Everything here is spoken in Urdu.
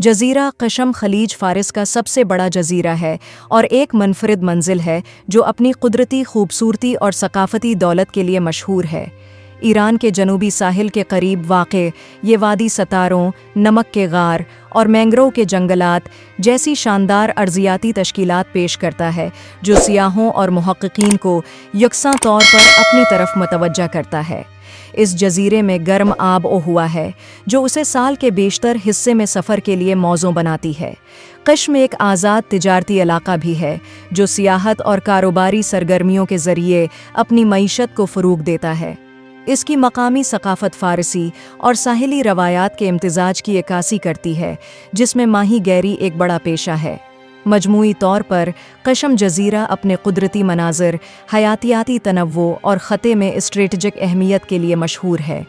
جزیرہ قشم خلیج فارس کا سب سے بڑا جزیرہ ہے اور ایک منفرد منزل ہے جو اپنی قدرتی خوبصورتی اور ثقافتی دولت کے لیے مشہور ہے۔ ایران کے جنوبی ساحل کے قریب واقع یہ وادی ستاروں، نمک کے غار اور مینگروو کے جنگلات جیسی شاندار ارضیاتی تشکیلات پیش کرتا ہے جو سیاحوں اور محققین کو یکساں طور پر اپنی طرف متوجہ کرتا ہے۔ اس جزیرے میں گرم آب و ہوا ہے جو اسے سال کے بیشتر حصے میں سفر کے لیے موزوں بناتی ہے۔ قشم ایک آزاد تجارتی علاقہ بھی ہے جو سیاحت اور کاروباری سرگرمیوں کے ذریعے اپنی معیشت کو فروغ دیتا ہے۔ اس کی مقامی ثقافت فارسی اور ساحلی روایات کے امتزاج کی عکاسی کرتی ہے، جس میں ماہی گیری ایک بڑا پیشہ ہے۔ مجموعی طور پر قشم جزیرہ اپنے قدرتی مناظر، حیاتیاتی تنوع اور خطے میں اسٹریٹجک اہمیت کے لیے مشہور ہے۔